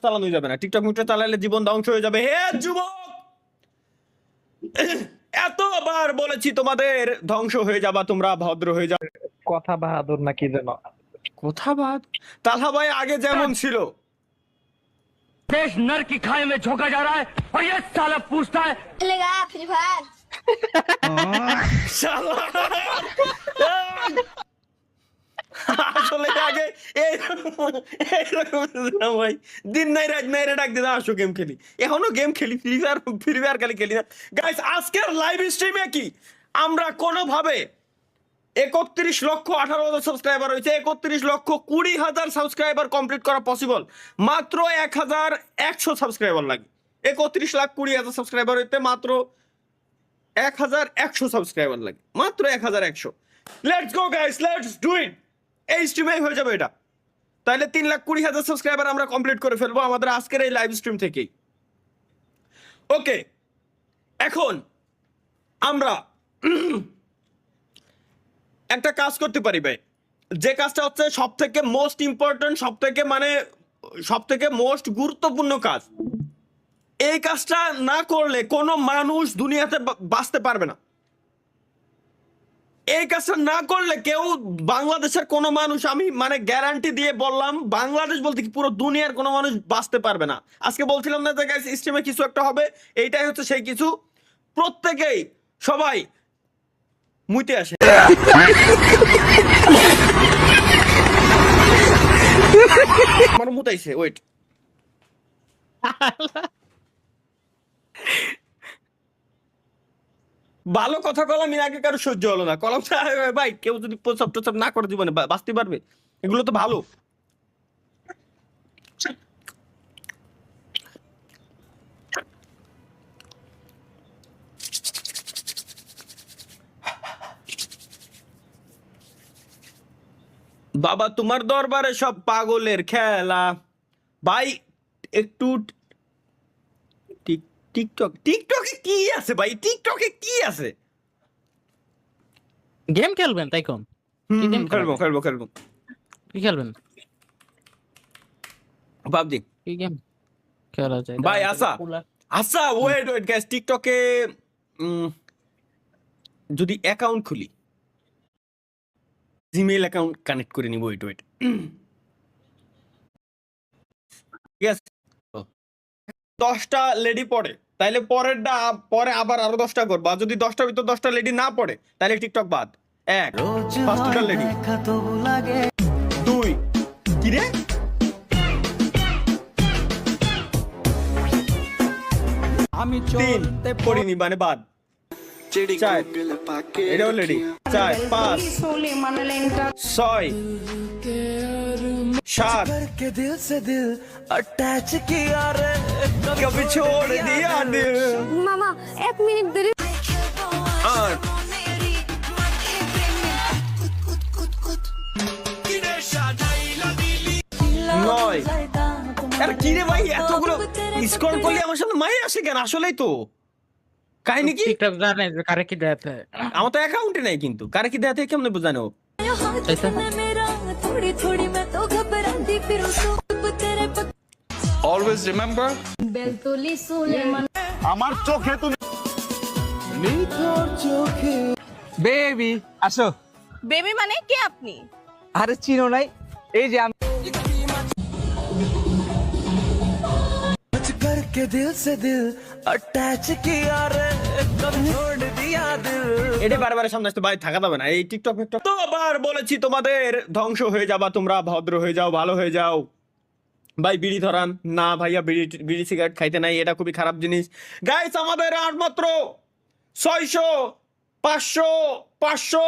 চালানো যাবে না, টিকটক মিকটক চালালে জীবন ধ্বংস হয়ে যাবে। হে যুবক, এতবার বলেছি তোমাদের ধ্বংস হয়ে যাবা তোমরা, ভদ্র হয়ে যাবে। কথা বাহাদুর নাকি যেন কথা বাদ, তালহা ভাই আগে যেমন ছিল। देश नर की खाई में झोंका जा रहा है और ये साला पूछता है चलेगा फ्री फायर। শালা। আসলে আগে এইরকম ভাই, দিন নাই রাত নাই ডাক দিতাম আসো গেম খেলি, এখনো গেম খেলি, ফ্রি ফায়ার খালি খেলি না। গাইস আজকের লাইভ স্ট্রিমে কি আমরা কোনোভাবে 31,18,000 সাবস্ক্রাইবার হয়েছে, 31,20,000 সাবস্ক্রাইবার কমপ্লিট করা পসিবল, মাত্র 1,100 সাবস্ক্রাইবার লাগে। 31,20,000 সাবস্ক্রাইবার হইতে মাত্র 1,100 সাবস্ক্রাইবার লাগে, মাত্র 1,100। Let's go guys, let's do it. এই স্ট্রিমে হয়ে যাবে এটা, তাহলে 3,20,000 সাবস্ক্রাইবার আমরা কমপ্লিট করে ফেলবো আমাদের আজকের এই লাইভ স্ট্রিম থেকেই। ওকে, এখন আমরা একটা কাজ করতে পারি ভাই, যে কাজটা হচ্ছে সব থেকে মোস্ট ইম্পর্টেন্ট, সব থেকে মোস্ট গুরুত্বপূর্ণ কাজ। এই কাজটা না করলে কোনো মানুষ দুনিয়াতে বাঁচতে পারবে না। এই কাজটা না করলে কেউ, বাংলাদেশের কোনো মানুষ, আমি গ্যারান্টি দিয়ে বললাম, বাংলাদেশ বলতে কি পুরো দুনিয়ার কোনো মানুষ বাঁচতে পারবে না। আজকে বলছিলাম না যে গাইস স্ট্রিমে কিছু একটা হবে, এইটাই হচ্ছে সেই কিছু। প্রত্যেকেই সবাই মুইতে আসে। আমার মুতাইছে, ওয়েট। ভালো কথা কলাম এর আগে কারো সহ্য হলো না, কলম ভাই কেউ যদি প্রসাব টসাব না করে জীবনে বাঁচতে পারবে? এগুলো তো ভালো। বাবা তোমার দরবারে সব পাগলের খেলা। ভাই একটু টিকটকে কি আছে ভাই? টিকটকে কি আছে? গেম খেলবেন তাই কম? খেলবো। কি খেলবেন? পাবজি। কি গেম খেলা যায় ভাই? আচ্ছা ওয়েট গাইস, টিকটকে যদি অ্যাকাউন্ট খুলি, জিমেইল অ্যাকাউন্ট কানেক্ট করে নিব। ওয়েট ঠিক আছে, 10টা লেডি পড়ে, তাইলে পরে আবার আরো 10টা করবো। আর যদি 10টার ভিতর 10টা লেডি না পড়ে তাহলে টিকটক বাদ। 1 5টা লেডি, 2 কি রে, 3 পড়িনি বাদ, 4 এটাও লেডি, 4 5 6 7 कभी छोड़ दिया दिल। मामा 1 मिनट देरी। 8 9 আরে কি রে ভাই, এতগুলো স্ক্রল করলে আমার সামনে মাই আসে কেন? আসলেই তো কাহিনী কি, টিকটক জানে যে কারে কি দেখাতে হয়। আমার তো অ্যাকাউন্টে নাই, কিন্তু কারে কি দেখাতে কেমনে বোঝানো? Always remember, बेलतुली Suleman. আমার চোখে তুমি বেবি আসো। বেবি মানে কে আপনি? আরে চিনো নাই, এই যে আমি करके दिल से दिल अटैच किया रे कब छोड़ दिया दिल। এটা বারবার সামনে আসতে ভাই থাকা যাবে না। এই টিকটক তো বার বলেছি তোমাদের ধ্বংস হয়ে যাবা তোমরা, ভদ্র হয়ে যাও, ভালো হয়ে যাও। ভাই বিড়ি ধরান না ভাইয়া, বিড়ি সিগারেট খাইতে নাই, এটা খুবই খারাপ জিনিস। গাইস আমাদের আর মাত্র 600 500